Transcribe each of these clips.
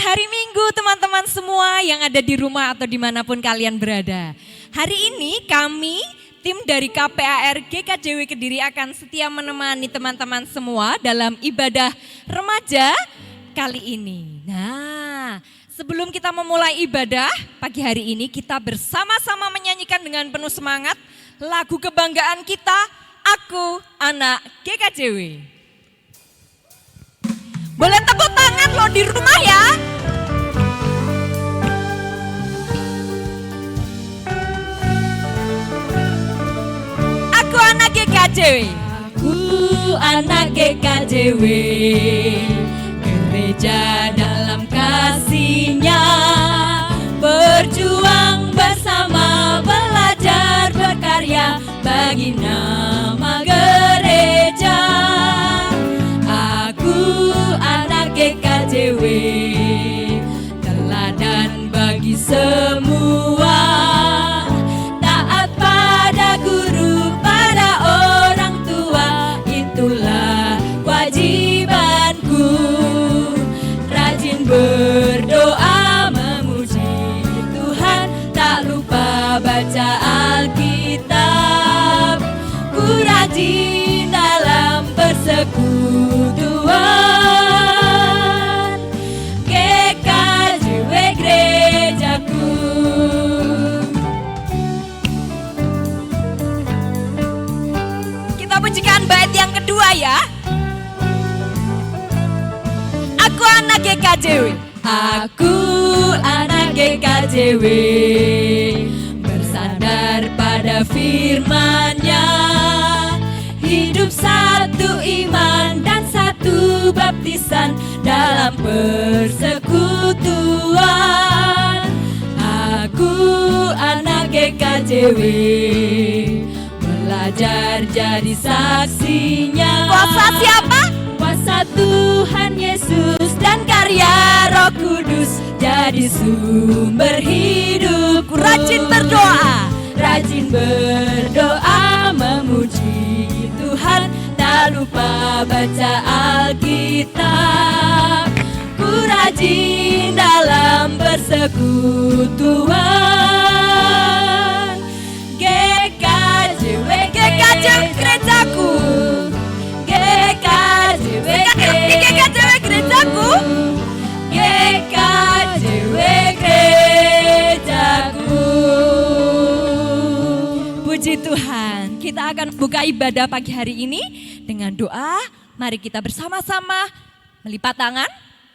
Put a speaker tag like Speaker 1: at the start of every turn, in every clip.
Speaker 1: hari Minggu teman-teman semua yang ada di rumah atau dimanapun kalian berada. Hari ini kami tim dari KPAR GKJW Kediri akan setia menemani teman-teman semua dalam ibadah remaja kali ini. Nah, sebelum kita memulai ibadah pagi hari ini kita bersama-sama menyanyikan dengan penuh semangat lagu kebanggaan kita, Aku Anak GKJW. Boleh tepuk tangan lo di rumah ya. Aku anak GKJW. Aku anak GKJW. Gereja dalam kasih-Nya, berjuang bersama, belajar berkarya bagi nama gereja. GKJW, teladan bagi semua, taat pada guru, pada orang tua, itulah kewajibanku. Rajin berdoa memuji Tuhan, tak lupa baca Alkitab, ku rajin dalam persekutuan. Pujikan bait yang kedua ya. Aku anak GKJW. Aku anak GKJW, bersandar pada firman-Nya, hidup satu iman dan satu baptisan dalam persekutuan. Aku anak GKJW, belajar jadi saksinya. Kuasa siapa? Kuasa Tuhan Yesus dan karya Roh Kudus jadi sumber hidup. Rajin berdoa, rajin berdoa memuji Tuhan, tak lupa baca Alkitab, ku rajin dalam persekutuan. GKJW gerejaku, GKJW gerejaku, GKJW gerejaku. Puji Tuhan, kita akan buka ibadah pagi hari ini dengan doa. Mari kita bersama-sama melipat tangan,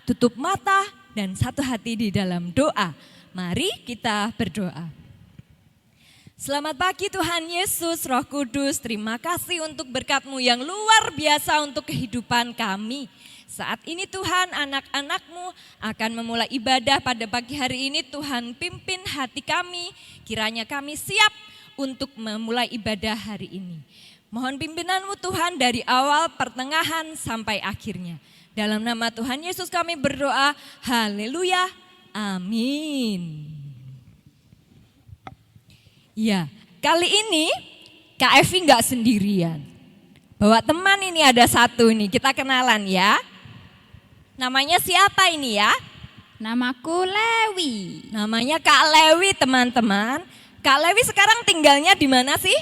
Speaker 1: tutup mata, dan satu hati di dalam doa. Mari kita berdoa. Selamat pagi Tuhan Yesus, Roh Kudus, terima kasih untuk berkat-Mu yang luar biasa untuk kehidupan kami. Saat ini Tuhan, anak-anak-Mu akan memulai ibadah pada pagi hari ini. Tuhan pimpin hati kami, kiranya kami siap untuk memulai ibadah hari ini. Mohon pimpinan-Mu Tuhan dari awal, pertengahan, sampai akhirnya. Dalam nama Tuhan Yesus kami berdoa, haleluya, amin. Ya, kali ini Kak Evi nggak sendirian. Bawa teman ini ada satu nih, kita kenalan ya. Namanya siapa ini ya?
Speaker 2: Namaku Lewi.
Speaker 1: Namanya Kak Lewi teman-teman. Kak Lewi sekarang tinggalnya di mana sih?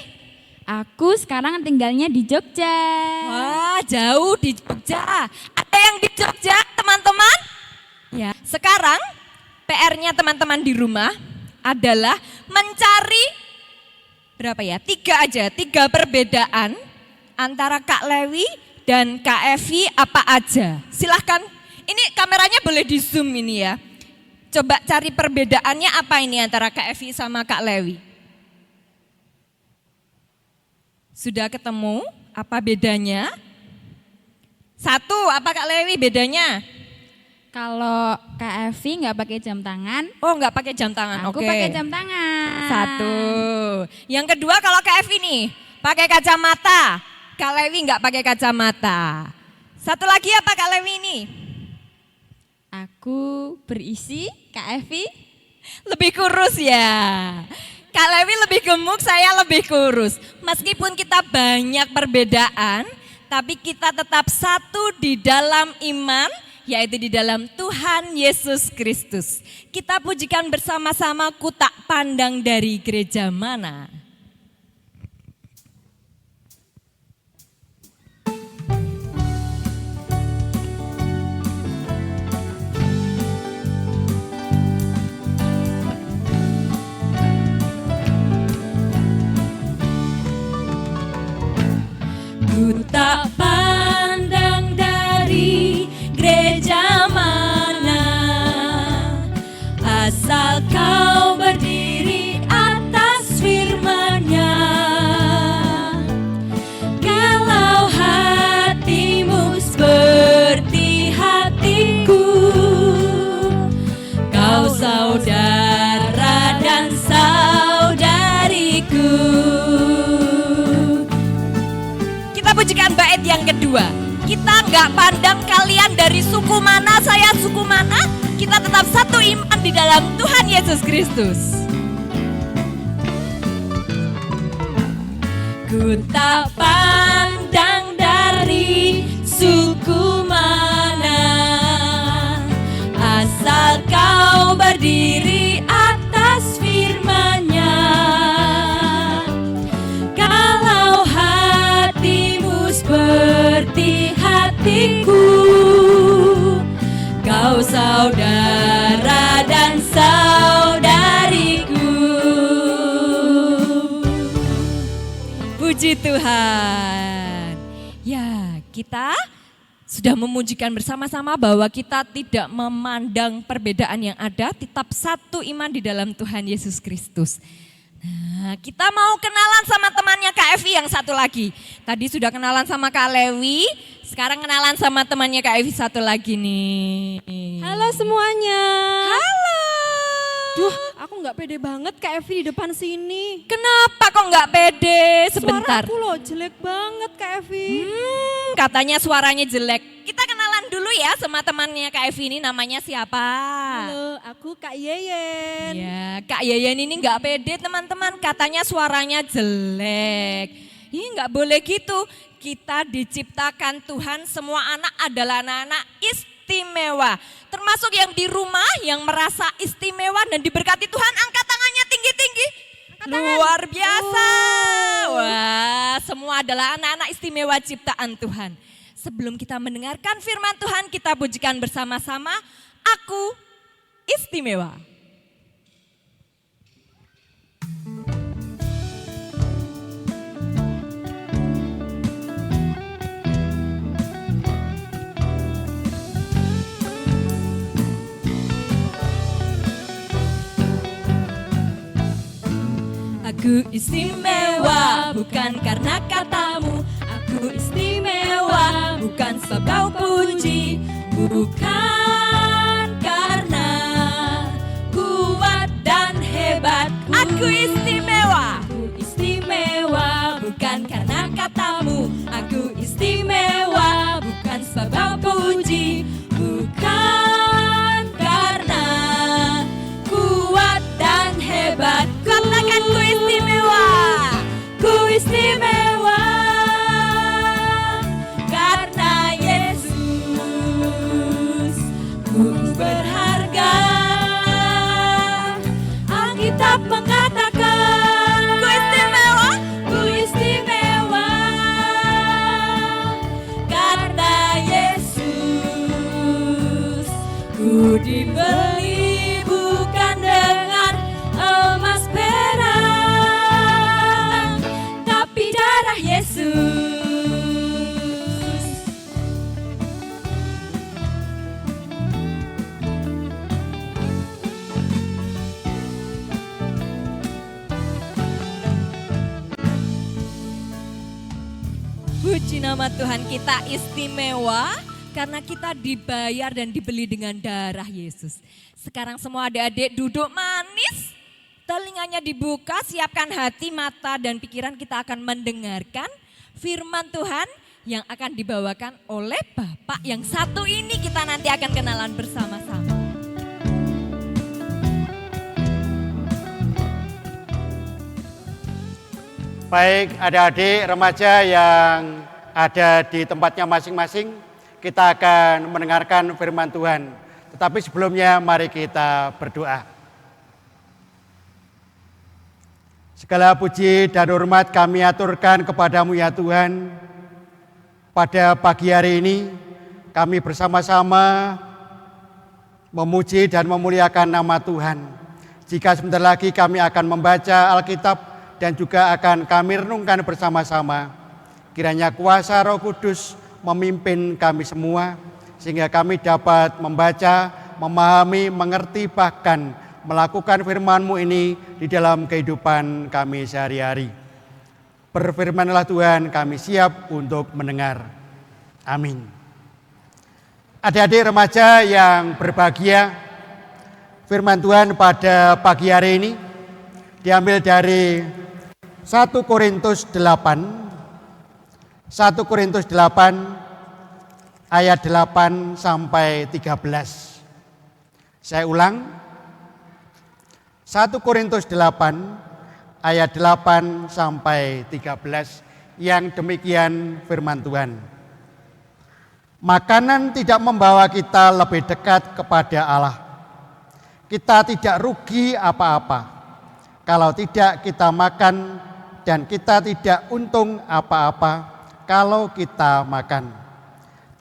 Speaker 2: Aku sekarang tinggalnya di Jogja.
Speaker 1: Wah, jauh di Jogja. Ada yang di Jogja teman-teman? Ya, sekarang PR-nya teman-teman di rumah adalah mencari berapa ya? 3 aja, 3 perbedaan antara Kak Lewi dan Kak Evi apa aja. Silahkan, ini kameranya boleh di zoom ini ya. Coba cari perbedaannya apa ini antara Kak Evi sama Kak Lewi. Sudah ketemu apa bedanya? 1, apa Kak Lewi bedanya?
Speaker 2: Kalau Kak Evi nggak pakai jam tangan.
Speaker 1: Oh, nggak pakai jam tangan.
Speaker 2: Aku pakai jam tangan.
Speaker 1: 1. Yang kedua kalau Kak Evi nih pakai kacamata. Kak Lewi nggak pakai kacamata. 1 lagi apa Kak Lewi ini?
Speaker 2: Aku berisi, Kak Evi
Speaker 1: lebih kurus ya. Kak Lewi lebih gemuk, saya lebih kurus. Meskipun kita banyak perbedaan, tapi kita tetap satu di dalam iman, yaitu di dalam Tuhan Yesus Kristus. Kita pujikan bersama-sama Ku Tak Pandang dari gereja mana. Ku tak pandang dari gereja mana, asal kau berdiri atas firman-Nya. Kalau hatimu seperti hatiku, kau saudara dan saudariku. Pujikan bait yang kedua. Kita nggak pandang kalian dari suku mana, saya suku mana. Kita tetap satu iman di dalam Tuhan Yesus Kristus. Ku tak pandang dari suku mana, asal kau berdiri atas firman-Nya. Kalau seperti hatiku, kau saudara dan saudariku. Puji Tuhan. Ya, kita sudah memujikan bersama-sama bahwa kita tidak memandang perbedaan yang ada, tetap satu iman di dalam Tuhan Yesus Kristus. Nah, kita mau kenalan sama temannya Kak Evi yang satu lagi. Tadi sudah kenalan sama Kak Lewi, sekarang kenalan sama temannya Kak Evi satu lagi nih.
Speaker 3: Halo semuanya.
Speaker 1: Halo.
Speaker 3: Duh, aku nggak pede banget Kak Evi di depan sini.
Speaker 1: Kenapa kok nggak pede? Sebentar.
Speaker 3: Suaraku loh jelek banget Kak Evi.
Speaker 1: Katanya suaranya jelek. Kita kenalan dulu ya sama temannya Kak Evi ini, namanya siapa?
Speaker 3: Halo, aku Kak Yeyen.
Speaker 1: Ya, Kak Yeyen ini nggak pede teman-teman, katanya suaranya jelek. Ih, nggak boleh gitu. Kita diciptakan Tuhan, semua anak adalah anak-anak istimewa. Termasuk yang di rumah yang merasa istimewa dan diberkati Tuhan, angkat tangannya tinggi-tinggi. Luar biasa. Wah, semua adalah anak-anak istimewa ciptaan Tuhan. Sebelum kita mendengarkan firman Tuhan, kita pujikan bersama-sama, Aku Istimewa. Aku istimewa bukan karena katamu, aku istimewa bukan sebab puji, bukan karena kuat dan hebat. Aku istimewa bukan karena katamu, aku istimewa bukan sebab puji, bukan karena kuat dan hebat. Katakan ku istimewa, ku istimewa karena Yesus, ku berharga. Alkitab mengatakan ku istimewa karena Yesus, ku dibeli bukan dengan emas perak, tapi darah Yesus. Puji nama Tuhan, kita istimewa karena kita dibayar dan dibeli dengan darah Yesus. Sekarang semua adik-adik duduk manis, telinganya dibuka, siapkan hati, mata, dan pikiran, kita akan mendengarkan firman Tuhan yang akan dibawakan oleh Bapak yang satu ini. Kita nanti akan kenalan bersama-sama.
Speaker 4: Baik adik-adik remaja yang ada di tempatnya masing-masing, kita akan mendengarkan firman Tuhan. Tetapi sebelumnya mari kita berdoa. Segala puji dan hormat kami aturkan kepadamu ya Tuhan. Pada pagi hari ini kami bersama-sama memuji dan memuliakan nama Tuhan. Jika sebentar lagi kami akan membaca Alkitab dan juga akan kami renungkan bersama-sama, kiranya kuasa Roh Kudus memimpin kami semua, sehingga kami dapat membaca, memahami, mengerti, bahkan melakukan firman-Mu ini di dalam kehidupan kami sehari-hari. Berfirmanlah Tuhan, kami siap untuk mendengar. Amin. Adik-adik remaja yang berbahagia, firman Tuhan pada pagi hari ini diambil dari 1 Korintus 8. 1 Korintus 8 ayat 8 sampai 13. Saya ulang. 1 Korintus 8 ayat 8 sampai 13 yang demikian firman Tuhan. Makanan tidak membawa kita lebih dekat kepada Allah. Kita tidak rugi apa-apa kalau tidak kita makan, dan kita tidak untung apa-apa kalau kita makan.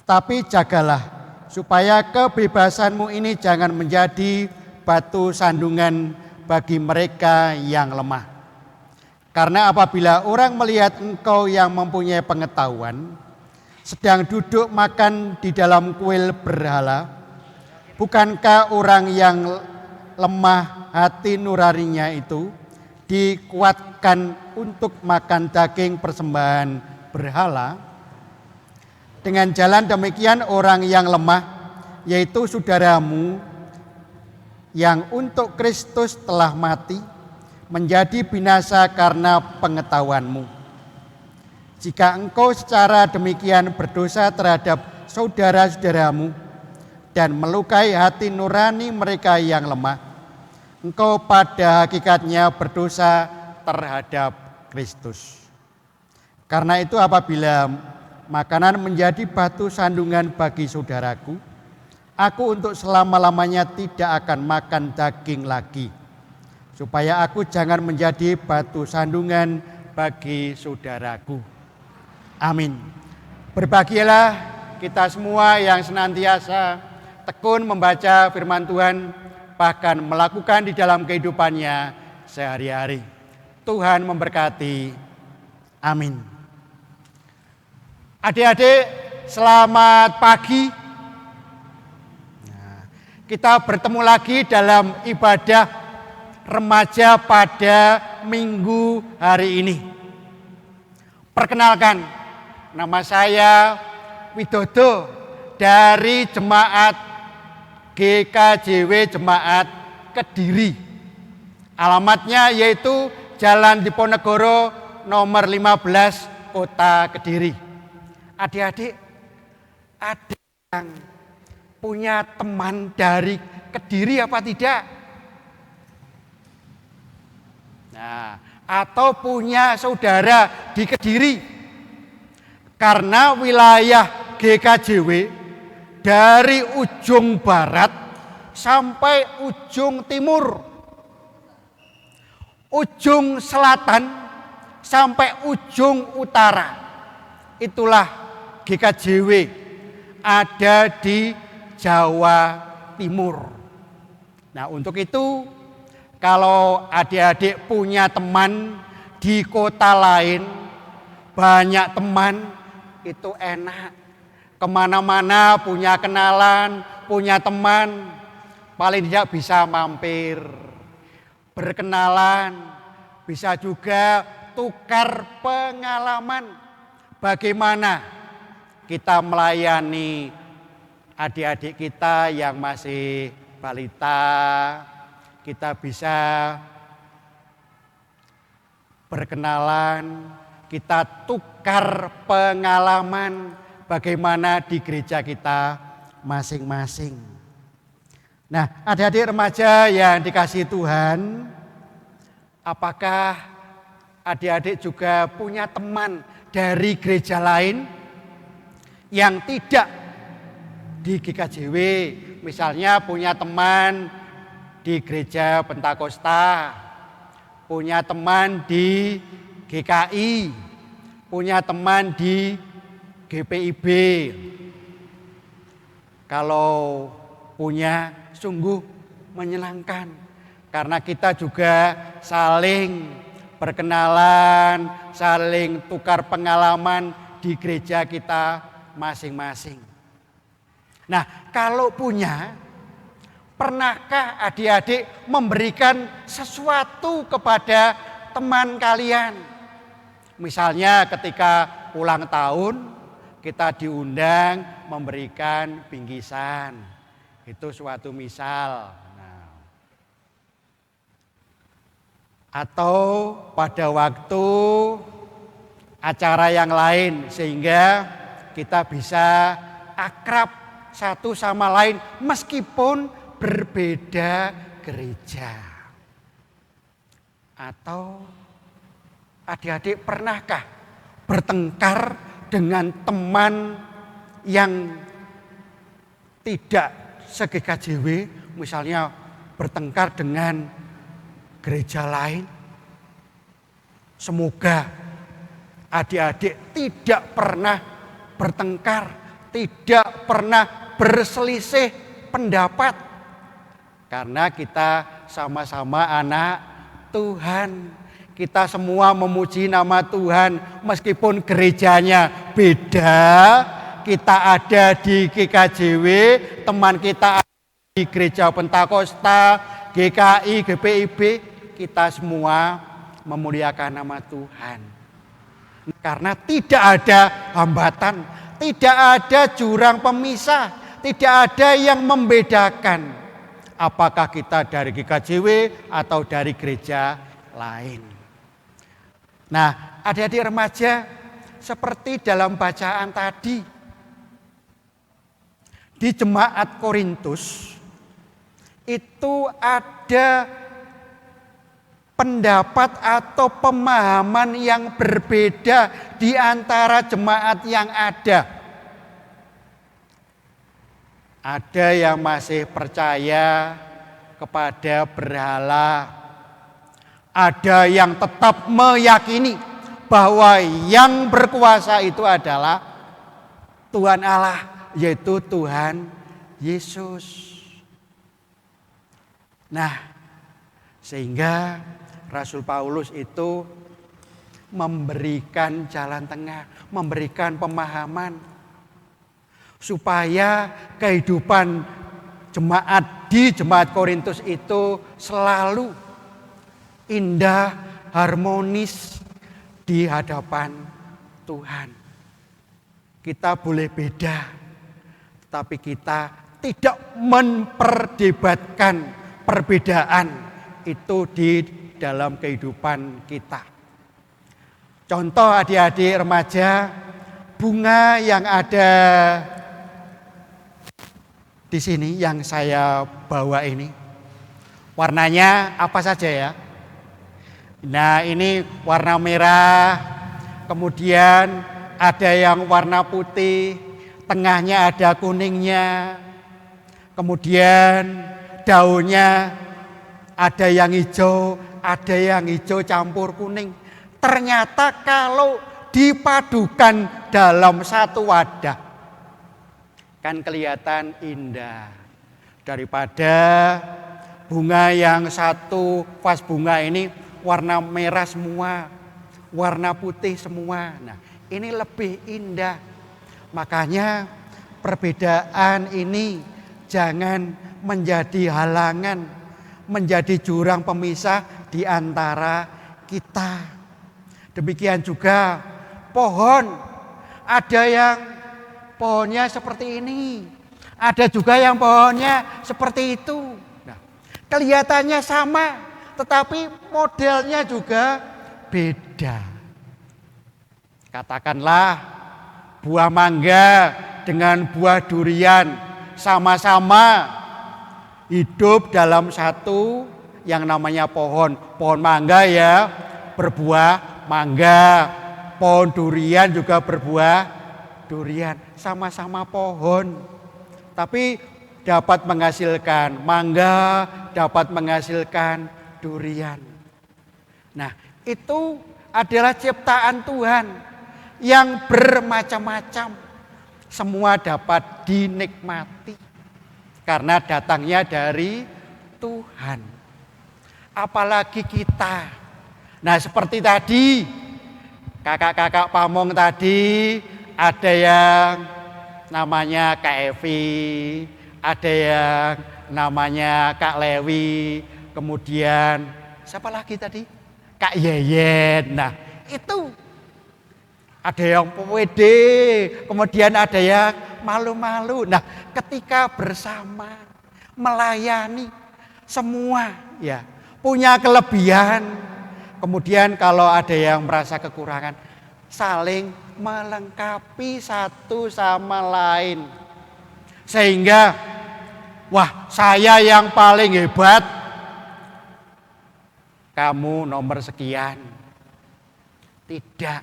Speaker 4: Tapi jagalah supaya kebebasanmu ini jangan menjadi batu sandungan bagi mereka yang lemah. Karena apabila orang melihat engkau yang mempunyai pengetahuan sedang duduk makan di dalam kuil berhala, bukankah orang yang lemah hati nuraninya itu dikuatkan untuk makan daging persembahan berhala? Dengan jalan demikian orang yang lemah, yaitu saudaramu yang untuk Kristus telah mati, menjadi binasa karena pengetahuanmu. Jika engkau secara demikian berdosa terhadap saudara-saudaramu dan melukai hati nurani mereka yang lemah, engkau pada hakikatnya berdosa terhadap Kristus. Karena itu apabila makanan menjadi batu sandungan bagi saudaraku, aku untuk selama-lamanya tidak akan makan daging lagi, supaya aku jangan menjadi batu sandungan bagi saudaraku. Amin. Berbahagialah kita semua yang senantiasa tekun membaca firman Tuhan, bahkan melakukan di dalam kehidupannya sehari-hari. Tuhan memberkati. Amin. Adik-adik, selamat pagi. Kita bertemu lagi dalam ibadah remaja pada minggu hari ini. Perkenalkan, nama saya Widodo dari Jemaat GKJW Jemaat Kediri. Alamatnya yaitu Jalan Diponegoro nomor 15 Kota Kediri. Adik-adik, ada yang punya teman dari Kediri apa tidak? Nah, atau punya saudara di Kediri? Karena wilayah GKJW dari ujung barat sampai ujung timur, ujung selatan sampai ujung utara, itulah GKJW ada di Jawa Timur. Nah, untuk itu kalau adik-adik punya teman di kota lain, banyak teman, itu enak. Kemana-mana punya kenalan, punya teman, paling tidak bisa mampir, berkenalan, bisa juga tukar pengalaman. Bagaimana kita melayani adik-adik kita yang masih balita, kita bisa berkenalan, kita tukar pengalaman bagaimana di gereja kita masing-masing. Nah, adik-adik remaja yang dikasihi Tuhan, apakah adik-adik juga punya teman dari gereja lain yang tidak di GKJW, misalnya punya teman di gereja Pentakosta, punya teman di GKI, punya teman di GPIB. Kalau punya sungguh menyenangkan karena kita juga saling berkenalan, saling tukar pengalaman di gereja kita masing-masing. Nah, kalau punya, pernahkah adik-adik memberikan sesuatu kepada teman kalian? Misalnya ketika ulang tahun, kita diundang memberikan bingkisan. Itu suatu misal. Nah, atau pada waktu acara yang lain sehingga kita bisa akrab satu sama lain meskipun berbeda gereja. Atau adik-adik pernahkah bertengkar dengan teman yang tidak se-GKJW, misalnya bertengkar dengan gereja lain? Semoga adik-adik tidak pernah bertengkar, tidak pernah berselisih pendapat. Karena kita sama-sama anak Tuhan. Kita semua memuji nama Tuhan meskipun gerejanya beda. Kita ada di GKJW, teman kita ada di gereja Pentakosta, GKI, GPIB. Kita semua memuliakan nama Tuhan. Karena tidak ada hambatan, tidak ada jurang pemisah, tidak ada yang membedakan apakah kita dari GKJW atau dari gereja lain. Nah, adik-adik remaja, seperti dalam bacaan tadi, di jemaat Korintus itu ada pendapat atau pemahaman yang berbeda di antara jemaat yang ada. Ada yang masih percaya kepada berhala. Ada yang tetap meyakini bahwa yang berkuasa itu adalah Tuhan Allah, yaitu Tuhan Yesus. Nah, sehingga Rasul Paulus itu memberikan jalan tengah, memberikan pemahaman supaya kehidupan jemaat di jemaat Korintus itu selalu indah, harmonis di hadapan Tuhan. Kita boleh beda, tapi kita tidak memperdebatkan perbedaan itu di dalam kehidupan kita. Contoh adik-adik remaja, bunga yang ada di sini yang saya bawa ini, warnanya apa saja ya? Nah, ini warna merah, kemudian ada yang warna putih, tengahnya ada kuningnya, kemudian daunnya ada yang hijau campur kuning. Ternyata kalau dipadukan dalam satu wadah, kan kelihatan indah. Daripada bunga yang satu vas bunga ini warna merah semua, warna putih semua. Nah, ini lebih indah. Makanya perbedaan ini jangan menjadi halangan, menjadi jurang pemisah di antara kita. Demikian juga pohon. Ada yang pohonnya seperti ini, ada juga yang pohonnya seperti itu. Nah, kelihatannya sama, tetapi modelnya juga beda. Katakanlah buah mangga dengan buah durian sama-sama hidup dalam satu yang namanya pohon. Pohon mangga ya berbuah mangga, pohon durian juga berbuah durian, sama-sama pohon. tapi dapat menghasilkan mangga, dapat menghasilkan durian. Nah, itu adalah ciptaan Tuhan yang bermacam-macam. Semua dapat dinikmati karena datangnya dari Tuhan. Apalagi kita. Nah, seperti tadi kakak-kakak Pamong tadi, ada yang namanya Kak Evi, ada yang namanya Kak Lewi, kemudian siapa lagi tadi? Kak Yeyen. Nah, itu ada yang pede, kemudian ada yang malu-malu. Nah, ketika bersama melayani semua ya punya kelebihan. Kemudian kalau ada yang merasa kekurangan, saling melengkapi satu sama lain. Sehingga wah, saya yang paling hebat, kamu nomor sekian. Tidak.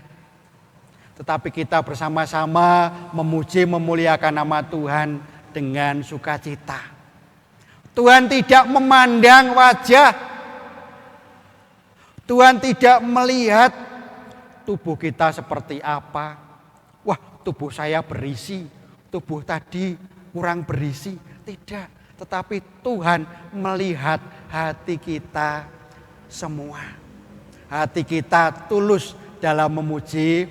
Speaker 4: Tetapi kita bersama-sama memuji memuliakan nama Tuhan dengan sukacita. Tuhan tidak memandang wajah. Tuhan tidak melihat tubuh kita seperti apa. Wah, tubuh saya berisi, tubuh tadi kurang berisi. Tidak, tetapi Tuhan melihat hati kita semua. Hati kita tulus dalam memuji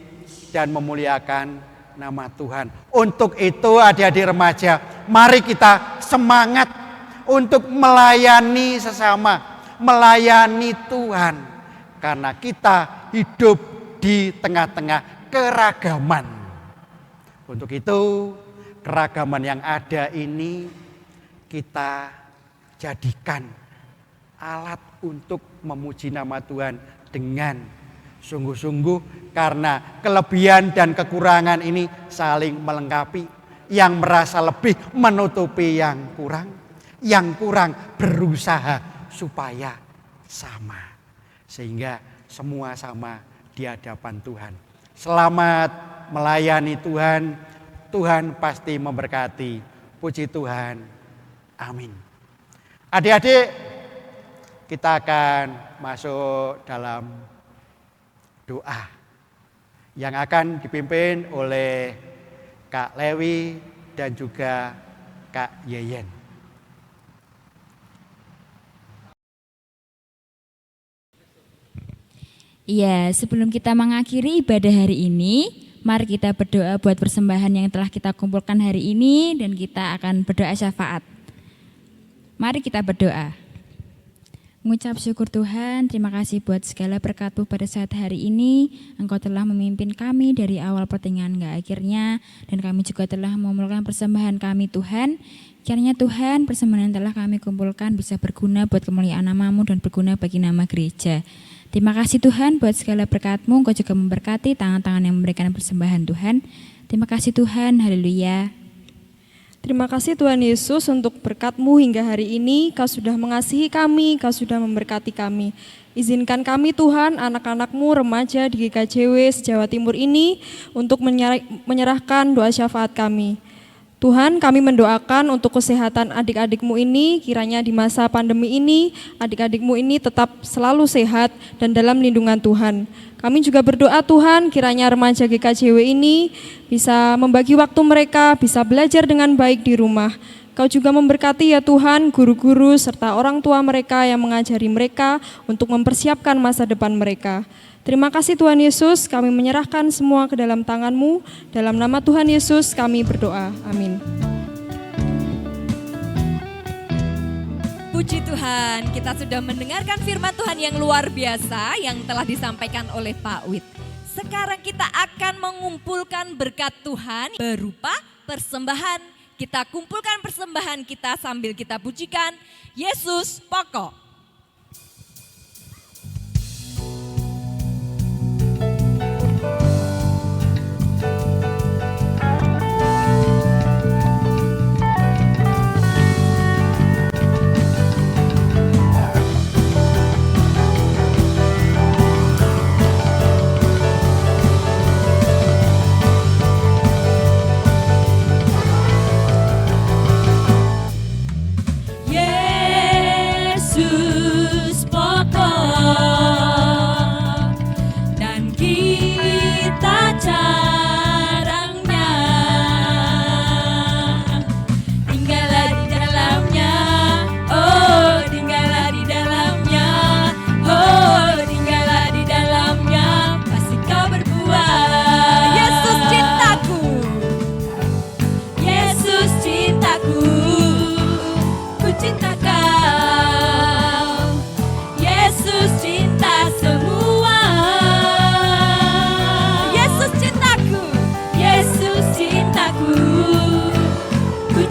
Speaker 4: dan memuliakan nama Tuhan. Untuk itu adik-adik remaja, mari kita semangat untuk melayani sesama, melayani Tuhan. Karena kita hidup di tengah-tengah keragaman. Untuk itu keragaman yang ada ini kita jadikan alat untuk memuji nama Tuhan dengan sungguh-sungguh. Karena kelebihan dan kekurangan ini saling melengkapi. Yang merasa lebih menutupi yang kurang. Yang kurang berusaha supaya sama. Sehingga semua sama di hadapan Tuhan. Selamat melayani Tuhan. Tuhan pasti memberkati. Puji Tuhan. Amin. Adik-adik, kita akan masuk dalam doa yang akan dipimpin oleh Kak Lewi dan juga Kak Yeyen.
Speaker 2: Iya, sebelum kita mengakhiri ibadah hari ini, mari kita berdoa buat persembahan yang telah kita kumpulkan hari ini dan kita akan berdoa syafaat. Mari kita berdoa. Mengucap syukur Tuhan, terima kasih buat segala berkat-Mu pada saat hari ini. Engkau telah memimpin kami dari awal pertengahan hingga akhirnya, dan kami juga telah memulihkan persembahan kami Tuhan. Kiranya Tuhan, persembahan yang telah kami kumpulkan bisa berguna buat kemuliaan nama-Mu dan berguna bagi nama gereja. Terima kasih Tuhan buat segala berkat-Mu, Engkau juga memberkati tangan-tangan yang memberikan persembahan Tuhan. Terima kasih Tuhan, haleluya.
Speaker 3: Terima kasih Tuhan Yesus untuk berkat-Mu hingga hari ini. Kau sudah mengasihi kami, Kau sudah memberkati kami. Izinkan kami Tuhan, anak-anak-Mu remaja di GKJW Jawa Timur ini untuk menyerahkan doa syafaat kami. Tuhan, kami mendoakan untuk kesehatan adik-adik-Mu ini, kiranya di masa pandemi ini, adik-adik-Mu ini tetap selalu sehat dan dalam lindungan Tuhan. Kami juga berdoa Tuhan, kiranya remaja GKJW ini bisa membagi waktu mereka, bisa belajar dengan baik di rumah. Kau juga memberkati ya Tuhan, guru-guru serta orang tua mereka yang mengajari mereka untuk mempersiapkan masa depan mereka. Terima kasih Tuhan Yesus, kami menyerahkan semua ke dalam tangan-Mu. Dalam nama Tuhan Yesus kami berdoa. Amin.
Speaker 1: Puji Tuhan, kita sudah mendengarkan firman Tuhan yang luar biasa yang telah disampaikan oleh Pak Wid. Sekarang kita akan mengumpulkan berkat Tuhan berupa persembahan. Kita kumpulkan persembahan kita sambil kita pujikan Yesus pokok.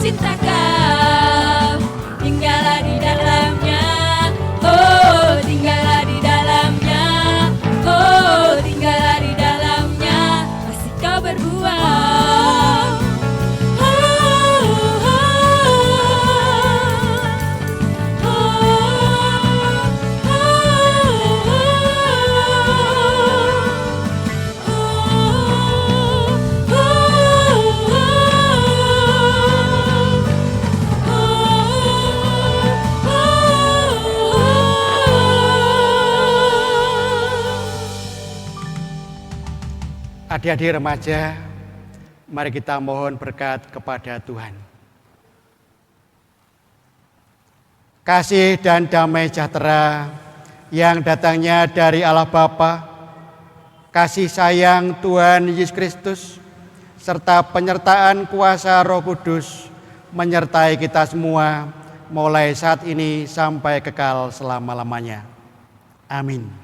Speaker 1: cinta Kau. Tinggallah di dalamnya, oh tinggallah di dalamnya, oh tinggallah di dalamnya, pasti Kau berbuah.
Speaker 4: Adik-adik remaja, mari kita mohon berkat kepada Tuhan. Kasih dan damai sejahtera yang datangnya dari Allah Bapa, kasih sayang Tuhan Yesus Kristus, serta penyertaan kuasa Roh Kudus menyertai kita semua mulai saat ini sampai kekal selama-lamanya. Amin.